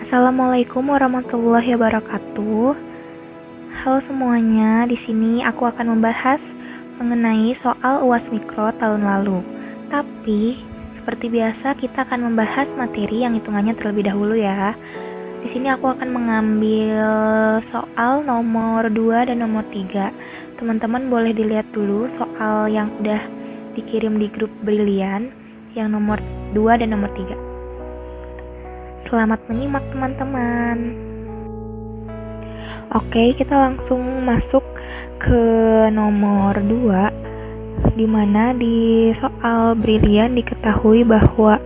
Assalamualaikum warahmatullahi wabarakatuh. Halo semuanya, di sini aku akan membahas mengenai soal UAS Mikro tahun lalu. Tapi seperti biasa kita akan membahas materi yang hitungannya terlebih dahulu ya. Di sini aku akan mengambil soal nomor 2 dan nomor 3. Teman-teman boleh dilihat dulu soal yang udah dikirim di grup Brilian yang nomor 2 dan nomor 3. Selamat menyimak teman-teman. Oke, kita langsung masuk ke nomor 2, dimana di soal Brilian diketahui bahwa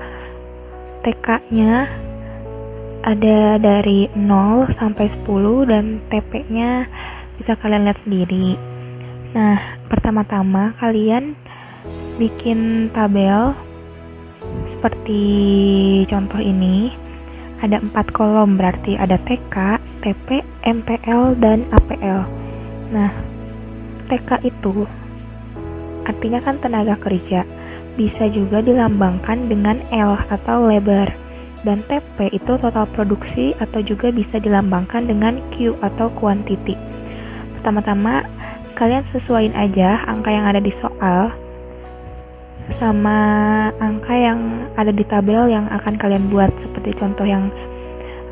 TK-nya ada dari 0 sampai 10 dan TP-nya bisa kalian lihat sendiri. Nah, pertama-tama kalian bikin tabel seperti contoh ini. Ada 4 kolom, berarti ada TK, TP, MPL, dan APL. Nah, TK itu artinya kan tenaga kerja, bisa juga dilambangkan dengan L atau lebar. Dan TP itu total produksi atau juga bisa dilambangkan dengan Q atau quantity. Pertama-tama, kalian sesuaiin aja angka yang ada di soal sama angka yang ada di tabel yang akan kalian buat seperti contoh yang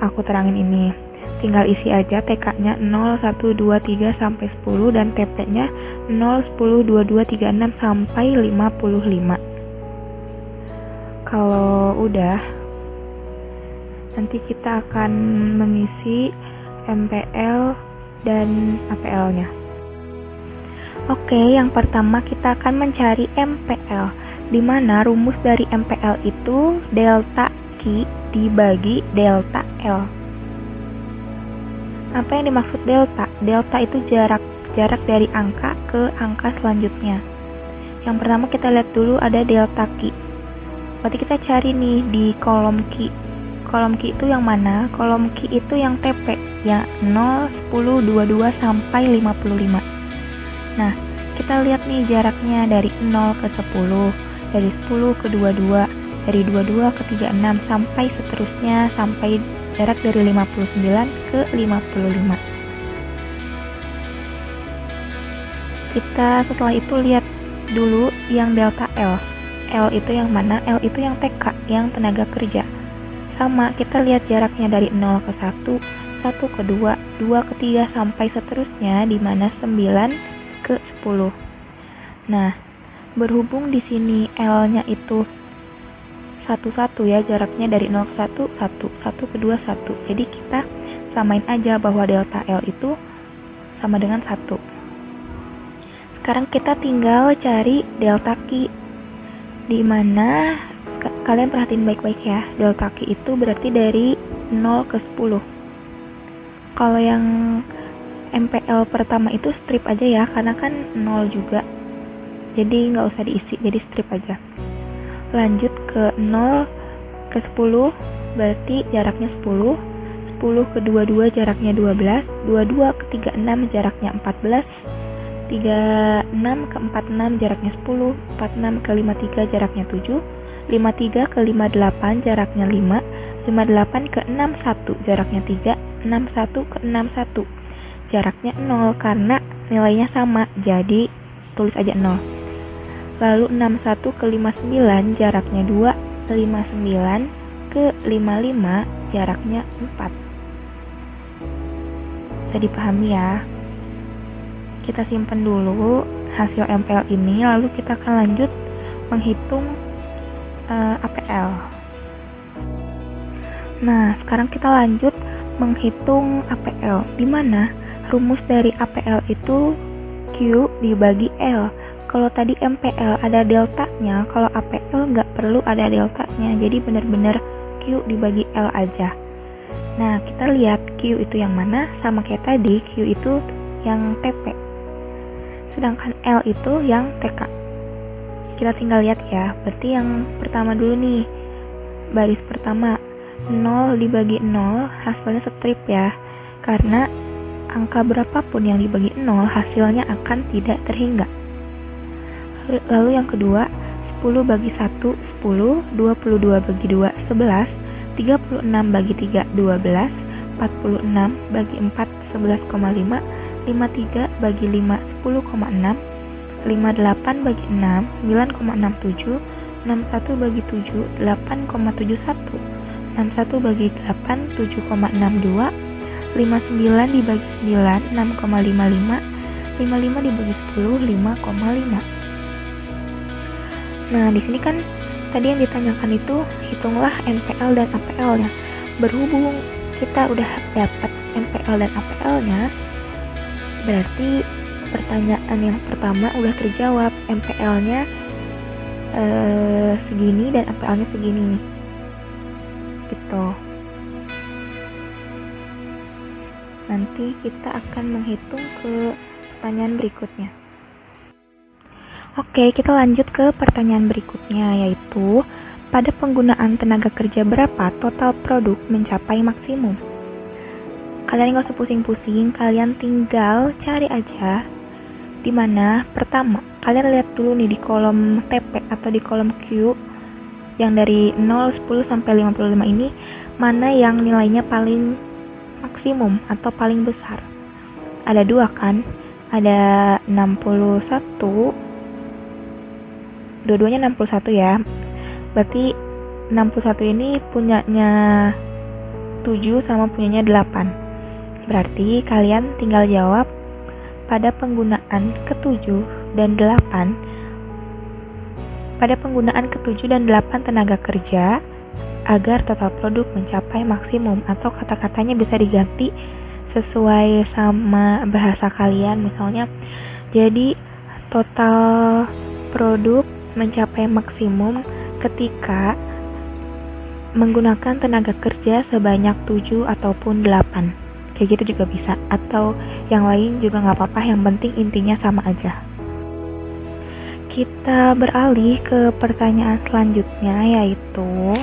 aku terangin ini. Tinggal isi aja TK-nya 0, 1, 2, 3 sampai 10 dan TP-nya 0, 10, 22, 36 sampai 55. Kalau udah, nanti kita akan mengisi MPL dan APL-nya. Oke, yang pertama kita akan mencari MPL, di mana rumus dari MPL itu delta Q dibagi delta L. Apa yang dimaksud delta? Delta itu jarak dari angka ke angka selanjutnya. Yang pertama kita lihat dulu ada delta Q. Berarti kita cari nih di kolom Q. Kolom Q itu yang mana? Kolom Q itu yang TP, yang 0, 10, 22 sampai 55. Nah, kita lihat nih jaraknya dari 0 ke 10, dari 10 ke 22, dari 22 ke 36 sampai seterusnya sampai jarak dari 59 ke 55. Kita setelah itu lihat dulu yang delta L. L itu yang mana? L itu yang TK, yang tenaga kerja. Sama, kita lihat jaraknya dari 0 ke 1, 1 ke 2, 2 ke 3 sampai seterusnya di mana 9 ke 10. Nah, berhubung di sini L-nya itu 1 ya, jaraknya dari 0 ke 1, 1, 1 ke 2, 1. Jadi kita samain aja bahwa delta L itu sama dengan 1. Sekarang kita tinggal cari delta Q, di mana kalian perhatiin baik-baik ya. Delta Q itu berarti dari 0 ke 10. Kalau yang MPL pertama itu strip aja ya, karena kan 0 juga. Jadi nggak usah diisi, jadi strip aja. Lanjut ke 0 ke 10, berarti jaraknya 10. 10 ke 22 jaraknya 12. 22 ke 36 jaraknya 14. 36 ke 46 jaraknya 10. 46 ke 53 jaraknya 7. 53 ke 58 jaraknya 5. 58 ke 61 jaraknya 3. 61 ke 61 jaraknya 0 karena nilainya sama, jadi tulis aja 0. Lalu 61 ke 59 jaraknya 2, 59 ke 55 jaraknya 4. Bisa dipahami ya. Kita simpan dulu hasil MPL ini, lalu kita akan lanjut menghitung APL. Nah, sekarang kita lanjut menghitung APL, di mana rumus dari APL itu Q dibagi L. Kalau tadi MPL ada deltanya, kalau APL nggak perlu ada deltanya, jadi benar-benar Q dibagi L aja. Nah, kita lihat Q itu yang mana, sama kayak tadi, Q itu yang TP. sedangkan L itu yang TK. Kita tinggal lihat ya, berarti yang pertama dulu nih, baris pertama 0 dibagi 0 hasilnya strip ya, karena angka berapapun yang dibagi 0 hasilnya akan tidak terhingga. Lalu yang kedua 10 bagi 1 10, 22 bagi 2 11, 36 bagi 3 12, 46 bagi 4 11,5, 53 bagi 5 10,6, 58 bagi 6 9,67, 61 bagi 7 8,71, 61 bagi 8 7,62, 59 dibagi 9 6,55, 55 dibagi 10 5,5. Nah, di sini kan tadi yang ditanyakan itu hitunglah NPL dan APL-nya. Berhubung kita udah dapat NPL dan APL-nya, berarti pertanyaan yang pertama udah terjawab. NPL-nya segini dan APL-nya segini gitu. Nanti kita akan menghitung ke pertanyaan berikutnya. Oke, kita lanjut ke pertanyaan berikutnya, yaitu pada penggunaan tenaga kerja berapa total produk mencapai maksimum? Kalian nggak usah pusing-pusing, kalian tinggal cari aja dimana pertama, kalian lihat dulu nih di kolom TP atau di kolom Q yang dari 0, 10 sampai 55 ini, mana yang nilainya paling maksimum atau paling besar. Ada dua kan, ada 61, dua-duanya 61 ya, berarti 61 ini punyanya 7 sama punyanya 8. Berarti kalian tinggal jawab pada penggunaan ke-7 dan 8, pada penggunaan ke-7 dan 8 tenaga kerja agar total produk mencapai maksimum, atau kata-katanya bisa diganti sesuai sama bahasa kalian. Misalnya, jadi total produk mencapai maksimum ketika menggunakan tenaga kerja sebanyak 7 ataupun 8. Kayak gitu juga bisa, atau yang lain juga nggak apa-apa, yang penting intinya sama aja. Kita beralih ke pertanyaan selanjutnya, yaitu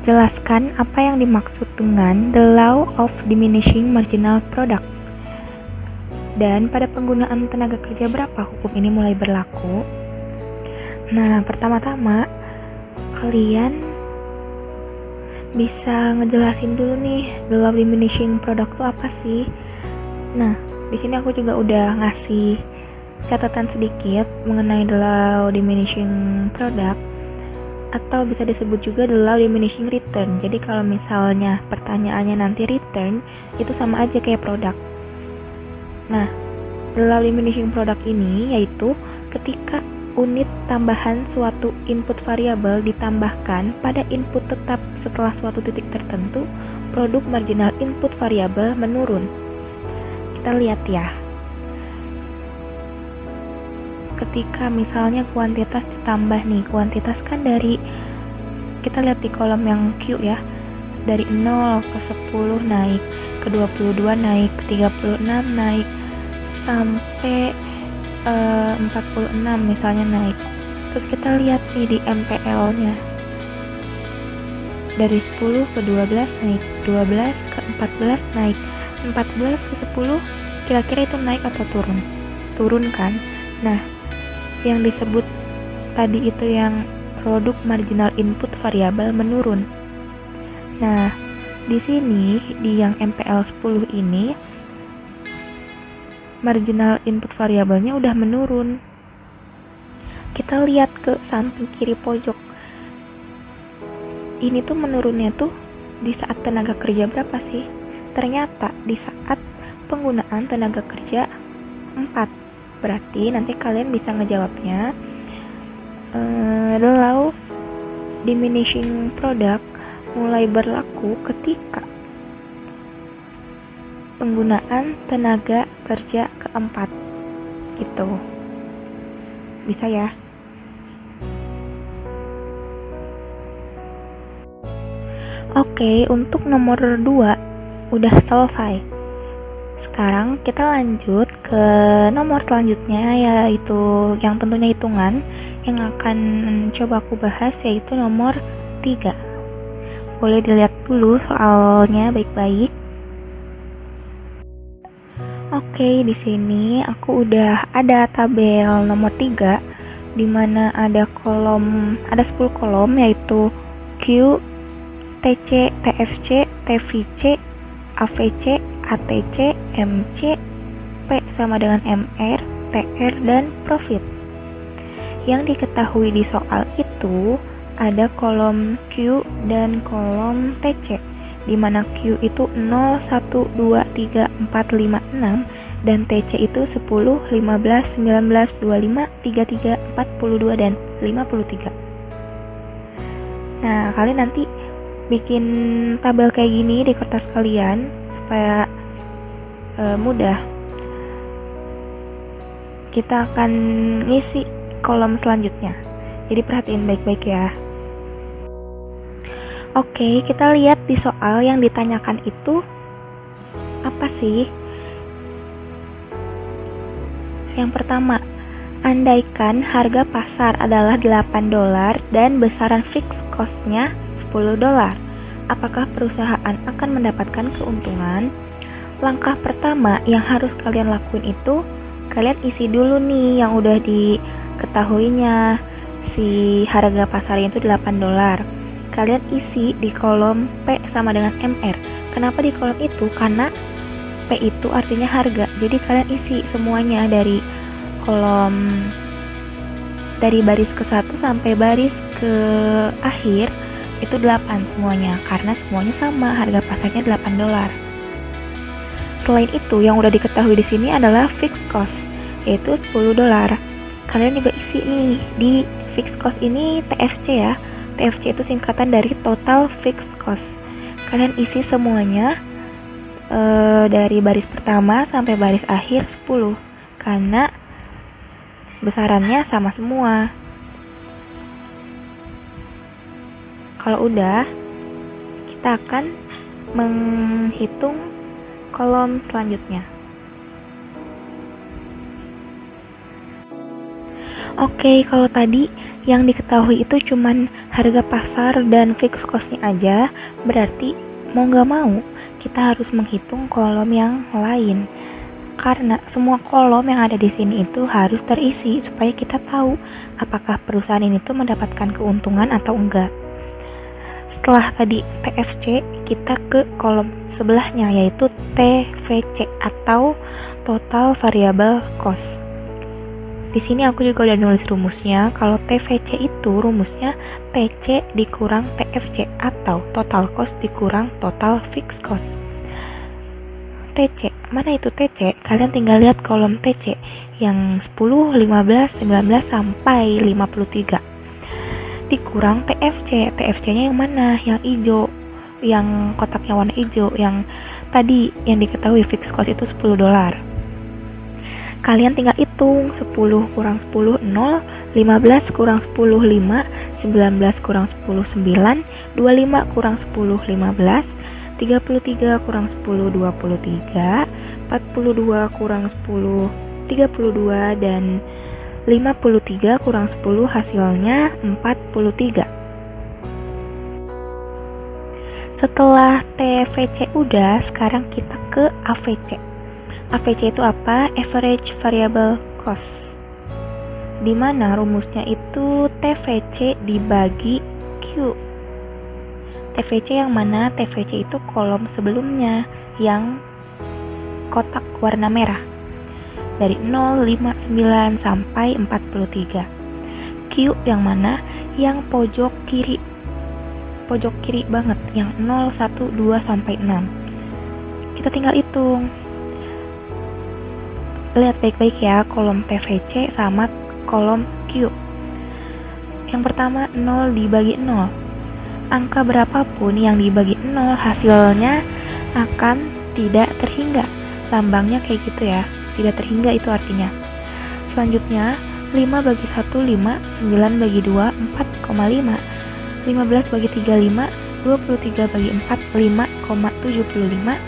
jelaskan apa yang dimaksud dengan the law of diminishing marginal product. Dan pada penggunaan tenaga kerja berapa hukum ini mulai berlaku? Nah, pertama-tama kalian bisa ngejelasin dulu nih the law of diminishing product itu apa sih. Nah, di sini aku juga udah ngasih catatan sedikit mengenai the law of diminishing product, atau bisa disebut juga the law of diminishing return. Jadi kalau misalnya pertanyaannya nanti return, itu sama aja kayak produk. Nah, the law of diminishing product ini yaitu ketika unit tambahan suatu input variabel ditambahkan pada input tetap setelah suatu titik tertentu, produk marginal input variabel menurun. Kita lihat ya. Ketika misalnya kuantitas ditambah nih, kuantitas kan dari, kita lihat di kolom yang Q ya, dari 0 ke 10 naik, ke 22 naik, ke 36 naik, sampai 46 misalnya naik. Terus kita lihat nih di MPL-nya, dari 10 ke 12 naik, 12 ke 14 naik, 14 ke 10, kira-kira itu naik atau turun? Turun kan? Nah, yang disebut tadi itu yang produk marginal input variabel menurun. Nah, di sini di yang MPL 10 ini marginal input variabelnya udah menurun. Kita lihat ke samping kiri pojok. Ini tuh menurunnya tuh di saat tenaga kerja berapa sih? Ternyata di saat penggunaan tenaga kerja 4. Berarti nanti kalian bisa ngejawabnya the law diminishing product mulai berlaku ketika penggunaan tenaga kerja keempat gitu. Bisa ya? Oke, untuk nomor 2 udah selesai. Sekarang kita lanjut ke nomor selanjutnya, yaitu yang tentunya hitungan. Yang akan coba aku bahas yaitu nomor 3. Boleh dilihat dulu soalnya baik-baik. Oke, di sini aku udah ada tabel nomor 3 di mana ada 10 kolom yaitu Q, TC, TFC, TVC, AVC, ATC, MC, P sama dengan MR, TR, dan profit. Yang diketahui di soal itu ada kolom Q dan kolom TC, di mana Q itu 0, 1, 2, 3, 4, 5, 6, dan TC itu 10, 15, 19, 25, 33, 42, dan 53. Nah, kalian nanti bikin tabel kayak gini di kertas kalian supaya mudah. Kita akan ngisi kolom selanjutnya, jadi perhatiin baik-baik ya. Oke, kita lihat di soal yang ditanyakan itu apa sih? Yang pertama, andaikan harga pasar adalah $8 dan besaran fixed cost-nya $10. Apakah perusahaan akan mendapatkan keuntungan? Langkah pertama yang harus kalian lakuin itu, kalian isi dulu nih yang udah diketahuinya. Si harga pasarnya itu $8. Kalian isi di kolom P sama dengan MR. Kenapa di kolom itu? Karena P itu artinya harga. Jadi kalian isi semuanya dari kolom, dari baris ke 1 sampai baris ke akhir itu 8 semuanya, karena semuanya sama, harga pasarnya $8. Selain itu, yang udah diketahui di sini adalah fixed cost, yaitu $10. Kalian juga isi nih di fixed cost ini TFC ya. TFC itu singkatan dari total fixed cost. Kalian isi semuanya dari baris pertama sampai baris akhir 10, karena besarannya sama semua. Kalau udah, kita akan menghitung kolom selanjutnya. Oke, kalau tadi yang diketahui itu cuman harga pasar dan fixed cost-nya aja, berarti mau gak mau kita harus menghitung kolom yang lain. Karena semua kolom yang ada di sini itu harus terisi supaya kita tahu apakah perusahaan ini tuh mendapatkan keuntungan atau enggak. Setelah tadi TFC, kita ke kolom sebelahnya yaitu TVC atau Total Variable Cost. Di sini aku juga udah nulis rumusnya. Kalau TVC itu rumusnya TC dikurang TFC atau Total Cost dikurang Total Fixed Cost. TC, mana itu TC? Kalian tinggal lihat kolom TC yang 10, 15, 19 sampai 53. Dikurang TFC. TFC-nya yang mana? Yang hijau, yang kotaknya warna hijau, yang tadi yang diketahui fixed cost itu $10. Kalian tinggal hitung 10 kurang 10 0, 15 kurang 10 5, 19 kurang 10 9, 25 kurang 10 15, 33 kurang 10 23, 42 kurang 10 32, dan 53 kurang 10 hasilnya 43. Setelah TVC udah, sekarang kita ke AVC. AVC itu apa? Average Variable Cost. Dimana rumusnya itu TVC dibagi Q. TVC yang mana? TVC itu kolom sebelumnya yang kotak warna merah. Dari 0, 5, 9 sampai 43. Q yang mana? Yang pojok kiri. Pojok kiri banget, yang 0, 1, 2 sampai 6. Kita tinggal hitung. Lihat baik-baik ya kolom TVC sama kolom Q. Yang pertama 0 dibagi 0. Angka berapapun yang dibagi 0 hasilnya akan tidak terhingga. Lambangnya kayak gitu ya. Tidak terhingga itu artinya. Selanjutnya 5 bagi 1 5, 9 bagi 2 4,5, 15 bagi 3 5, 23 bagi 4 5,75,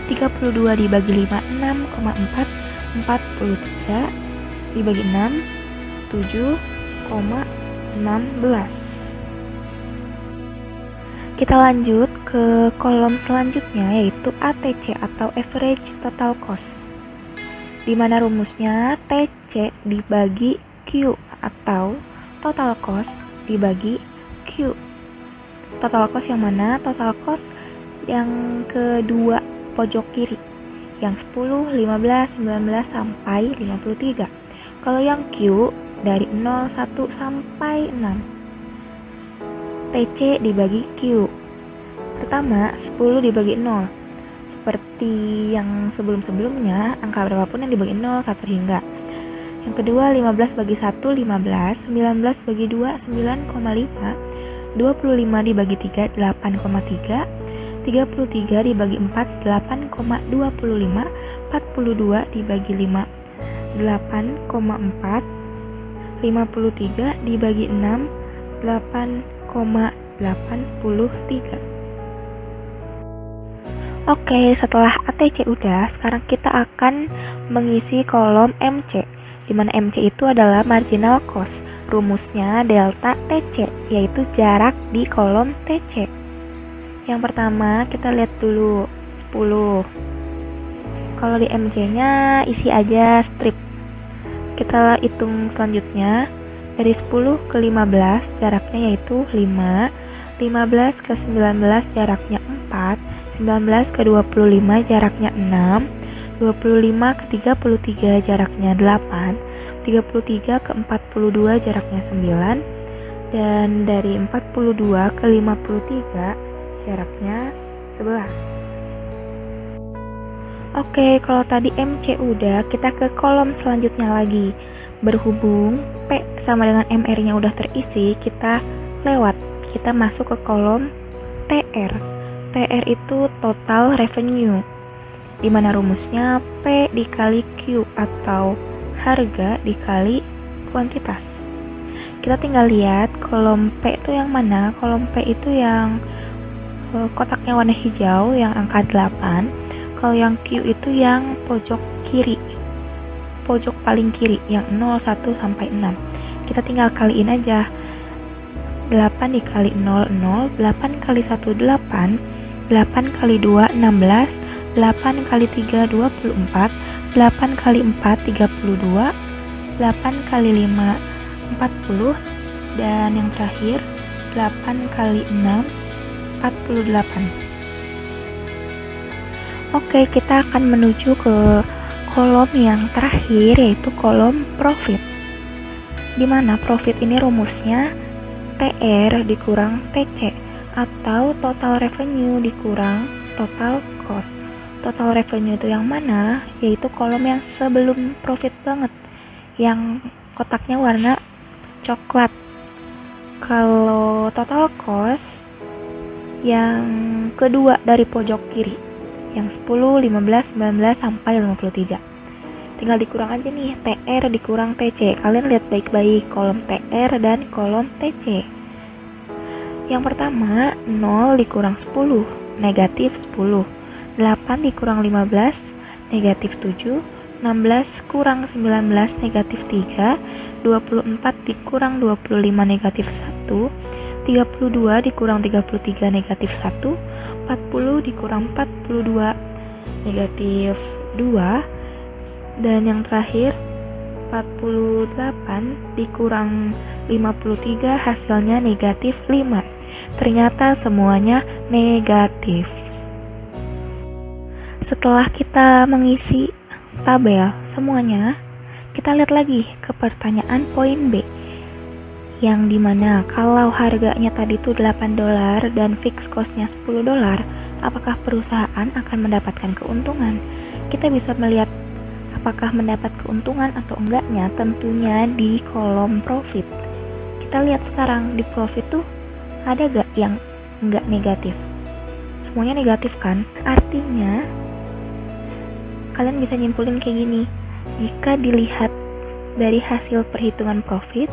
32 dibagi 5 6,4, 43 dibagi 6, 7,16. Kita lanjut ke kolom selanjutnya, yaitu ATC atau Average Total Cost, di mana rumusnya TC dibagi Q atau Total Cost dibagi Q. Total Cost yang mana? Total Cost yang kedua pojok kiri, yang 10, 15, 19, sampai 53. Kalau yang Q dari 0, 1, sampai 6. TC dibagi Q. Pertama, 10 dibagi 0. Seperti yang sebelum-sebelumnya, angka berapapun yang dibagi 0, 1 hingga. Yang kedua, 15 bagi 1, 15. 19 bagi 2, 9,5. 25 dibagi 3, 8,3. 33 dibagi 4, 8,25. 42 dibagi 5, 8,4. 53 dibagi 6, 8,83. Oke, setelah ATC udah, sekarang kita akan mengisi kolom MC, di mana MC itu adalah marginal cost. Rumusnya delta TC, yaitu jarak di kolom TC. Yang pertama, kita lihat dulu 10. Kalau di MC-nya isi aja strip. Kita hitung selanjutnya dari 10 ke 15 jaraknya yaitu 5, 15 ke 19 jaraknya 4, 19 ke 25 jaraknya 6, 25 ke 33 jaraknya 8, 33 ke 42 jaraknya 9, dan dari 42 ke 53 jaraknya 11. Oke, kalau tadi MC udah, kita ke kolom selanjutnya lagi. Berhubung P sama dengan MR-nya udah terisi, kita lewat. Kita masuk ke kolom TR. TR itu total revenue, di mana rumusnya P dikali Q atau harga dikali kuantitas. Kita tinggal lihat kolom P itu yang mana. Kolom P itu yang kotaknya warna hijau, yang angka 8. Kalau yang Q itu yang pojok kiri, pojok paling kiri, yang 0, 1, sampai 6. Kita tinggal kaliin aja. 8 dikali 0, 0. 8 kali 1, 8. 8 kali 2, 16. 8 kali 3, 24. 8 kali 4, 32. 8 kali 5, 40. Dan yang terakhir, 8 kali 6, 48. Oke, kita akan menuju ke kolom yang terakhir, yaitu kolom profit. Di mana profit ini rumusnya TR dikurang TC atau total revenue dikurang total cost. Total revenue itu yang mana? Yaitu kolom yang sebelum profit banget, yang kotaknya warna coklat. Kalau total cost yang kedua dari pojok kiri, yang 10, 15, 19, sampai 53. Tinggal dikurang aja nih, TR dikurang TC. Kalian lihat baik-baik kolom TR dan kolom TC. Yang pertama, 0 dikurang 10, negatif 10. 8 dikurang 15, negatif 7. 16 kurang 19, negatif 3. 24 dikurang 25, negatif 1. 32 dikurang 33, negatif 1. 40 dikurang 42, negatif 2. Dan yang terakhir, 48 dikurang 53, hasilnya negatif 5. Ternyata semuanya negatif. Setelah kita mengisi tabel semuanya, kita lihat lagi ke pertanyaan poin B, yang dimana kalau harganya tadi itu $8 dan fixed cost-nya $10, apakah perusahaan akan mendapatkan keuntungan? Kita bisa melihat apakah mendapat keuntungan atau enggaknya tentunya di kolom profit. Kita lihat sekarang di profit tuh ada gak yang enggak negatif? Semuanya negatif kan? Artinya kalian bisa nyimpulin kayak gini, jika dilihat dari hasil perhitungan profit,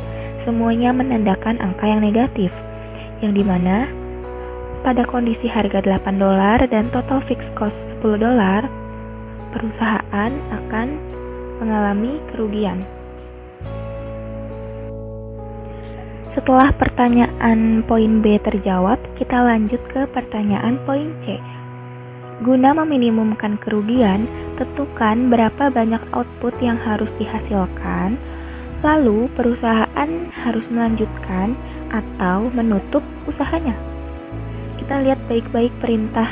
semuanya menandakan angka yang negatif, yang dimana pada kondisi harga $8 dan total fixed cost $10, perusahaan akan mengalami kerugian. Setelah pertanyaan poin B terjawab, kita lanjut ke pertanyaan poin C. Guna meminimumkan kerugian, tentukan berapa banyak output yang harus dihasilkan, lalu perusahaan harus melanjutkan atau menutup usahanya. Kita lihat baik-baik perintah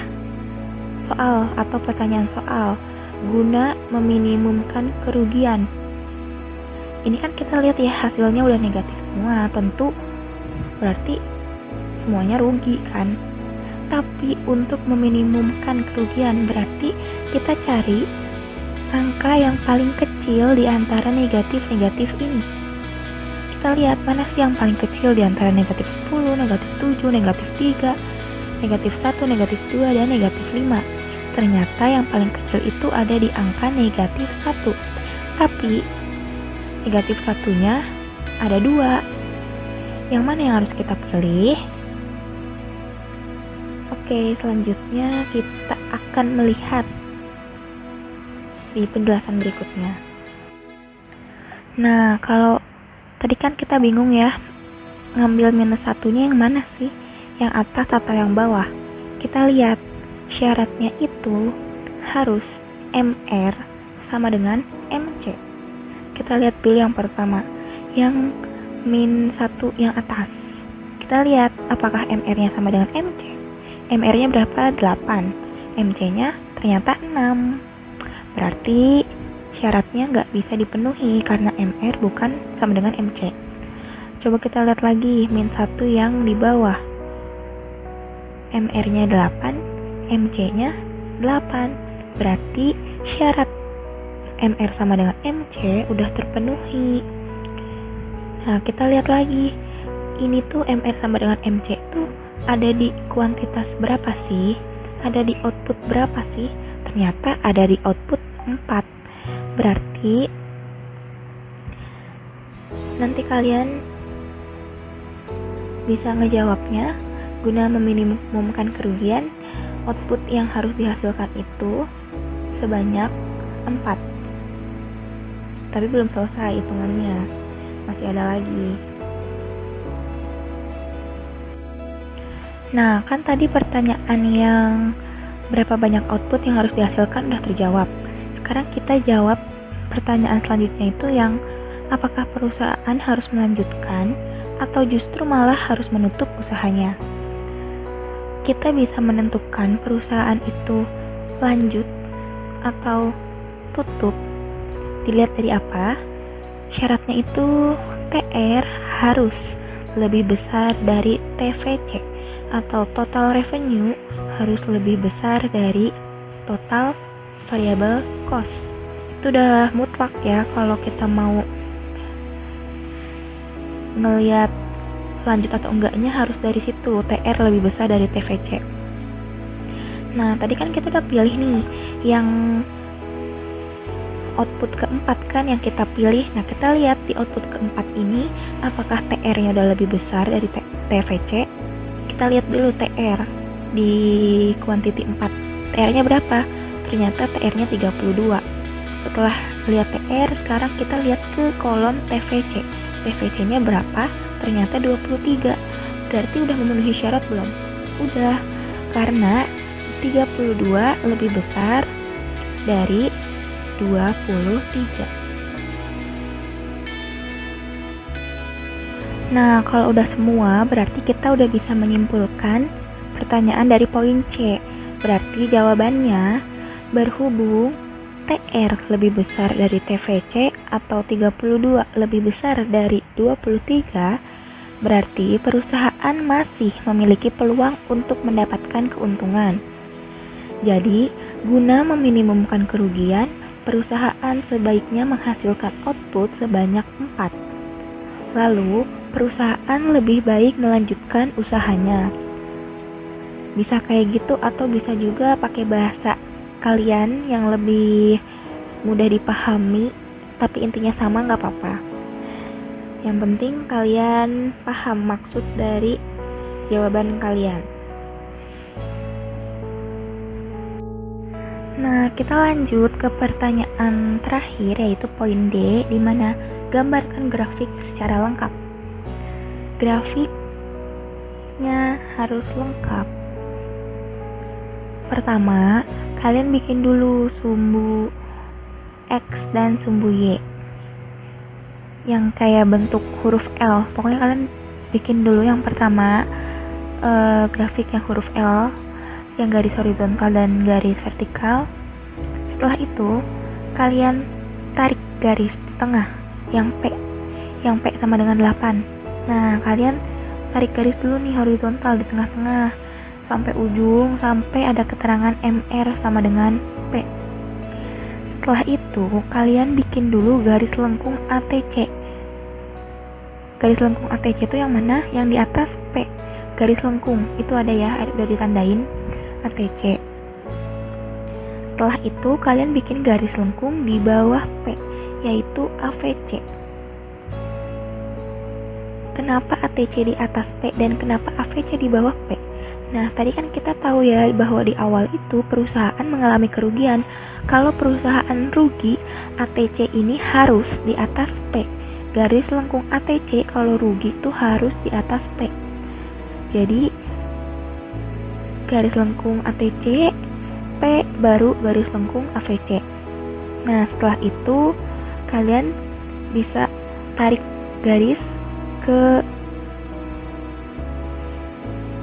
soal atau pertanyaan soal. Guna meminimumkan kerugian. Ini kan kita lihat ya, hasilnya udah negatif semua, tentu berarti semuanya rugi kan. Tapi untuk meminimumkan kerugian berarti kita cari angka yang paling kecil di antara negatif-negatif ini. Kita lihat mana sih yang paling kecil di antara negatif 10, negatif 7, negatif 3, negatif 1, negatif 2, dan negatif 5. Ternyata yang paling kecil itu ada di angka negatif 1. Tapi negatif satunya ada 2. Yang mana yang harus kita pilih? Oke, selanjutnya kita akan melihat di penjelasan berikutnya. Nah, kalau tadi kan kita bingung ya, ngambil minus satunya yang mana sih? Yang atas atau yang bawah? Kita lihat, syaratnya itu harus MR sama dengan MC. Kita lihat dulu yang pertama, yang min 1 yang atas. Kita lihat apakah MR-nya sama dengan MC. MR-nya berapa? 8. MC-nya ternyata 6. Berarti syaratnya nggak bisa dipenuhi karena MR bukan sama dengan MC. Coba kita lihat lagi min 1 yang di bawah. MR-nya 8, MC-nya 8. Berarti syarat MR sama dengan MC udah terpenuhi. Nah, kita lihat lagi. Ini tuh MR sama dengan MC itu ada di kuantitas berapa sih? Ada di output berapa sih? Ternyata ada di output 4. Berarti nanti kalian bisa ngejawabnya, guna meminimumkan kerugian, output yang harus dihasilkan itu sebanyak 4. Tapi belum selesai hitungannya, masih ada lagi. Nah, kan tadi pertanyaan yang berapa banyak output yang harus dihasilkan udah terjawab. Sekarang kita jawab pertanyaan selanjutnya itu yang apakah perusahaan harus melanjutkan atau justru malah harus menutup usahanya. Kita bisa menentukan perusahaan itu lanjut atau tutup. Dilihat dari apa? Syaratnya itu TR harus lebih besar dari TVC atau total revenue harus lebih besar dari total variable cost. Itu udah mutlak ya, kalau kita mau ngelihat lanjut atau enggaknya harus dari situ, TR lebih besar dari TVC. Nah, tadi kan kita udah pilih nih yang output keempat kan yang kita pilih. Nah, kita lihat di output keempat ini apakah TR-nya udah lebih besar dari TVC. Kita lihat dulu TR di quantity 4. TR-nya berapa? Ternyata TR-nya 32. Setelah lihat TR, sekarang kita lihat ke kolom TVC. TVC-nya berapa? Ternyata 23. Berarti udah memenuhi syarat belum? Udah, karena 32 lebih besar dari 23. Nah, kalau udah semua, berarti kita udah bisa menyimpulkan pertanyaan dari poin C. Berarti jawabannya, berhubung TR lebih besar dari TVC atau 32 lebih besar dari 23, berarti perusahaan masih memiliki peluang untuk mendapatkan keuntungan. Jadi, guna meminimumkan kerugian, perusahaan sebaiknya menghasilkan output sebanyak 4. Lalu, perusahaan lebih baik melanjutkan usahanya. Bisa kayak gitu atau bisa juga pakai bahasa kalian yang lebih mudah dipahami, tapi intinya sama nggak apa-apa. Yang penting kalian paham maksud dari jawaban kalian. Nah, kita lanjut ke pertanyaan terakhir, yaitu poin D, di mana gambarkan grafik secara lengkap. Grafiknya harus lengkap. Pertama, kalian bikin dulu sumbu X dan sumbu Y yang kayak bentuk huruf L. Pokoknya kalian bikin dulu yang pertama grafik yang huruf L, yang garis horizontal dan garis vertikal. Setelah itu kalian tarik garis di tengah yang P sama dengan 8. Nah, kalian tarik garis dulu nih horizontal di tengah-tengah sampai ujung, sampai ada keterangan MR sama dengan P. Setelah itu kalian bikin dulu garis lengkung ATC. Garis lengkung ATC itu yang mana? Yang di atas P. Garis lengkung itu ada ya, udah ditandain ATC. Setelah itu kalian bikin garis lengkung di bawah P, yaitu AVC. Kenapa ATC di atas P dan kenapa AVC di bawah P? Nah, tadi kan kita tahu ya bahwa di awal itu perusahaan mengalami kerugian. Kalau perusahaan rugi, ATC ini harus di atas P. Garis lengkung ATC kalau rugi itu harus di atas P. Jadi garis lengkung ATC, P baru garis lengkung AVC. Nah, setelah itu kalian bisa tarik garis ke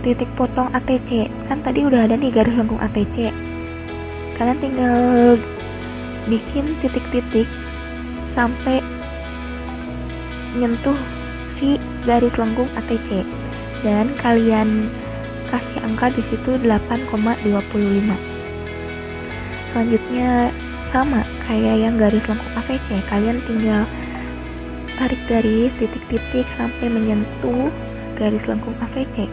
titik potong ATC. Kan tadi udah ada nih garis lengkung ATC. Kalian tinggal bikin titik-titik sampai nyentuh si garis lengkung ATC. Dan kalian kasih angka di situ 8,25. Selanjutnya sama kayak yang garis lengkung AVC, kalian tinggal tarik garis titik-titik sampai menyentuh garis lengkung AVC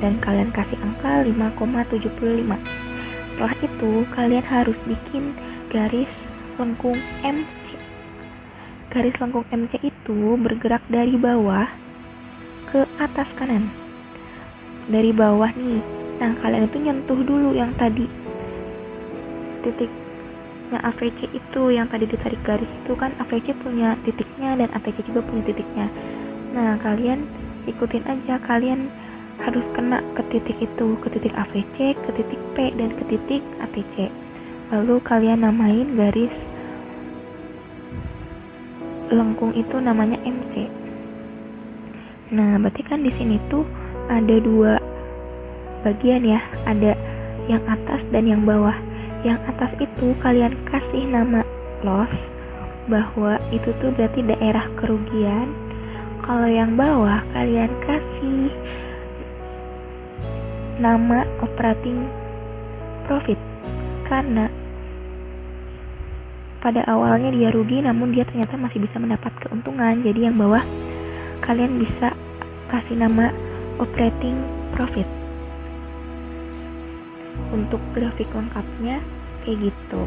dan kalian kasih angka 5,75. Setelah itu kalian harus bikin garis lengkung MC. Garis lengkung MC itu bergerak dari bawah ke atas kanan, dari bawah nih. Nah, kalian itu nyentuh dulu yang tadi titiknya AVC itu, yang tadi ditarik garis itu kan AVC punya titiknya dan ATC juga punya titiknya. Nah, kalian ikutin aja, kalian harus kena ke titik itu, ke titik AVC, ke titik P, dan ke titik ATC. Lalu kalian namain garis lengkung itu namanya MC. Nah, berarti kan di sini tuh ada dua bagian ya, ada yang atas dan yang bawah. Yang atas itu kalian kasih nama loss, bahwa itu tuh berarti daerah kerugian. Kalau yang bawah kalian kasih nama operating profit, karena pada awalnya dia rugi namun dia ternyata masih bisa mendapat keuntungan. Jadi yang bawah kalian bisa kasih nama operating profit. Untuk grafik lengkapnya kayak gitu.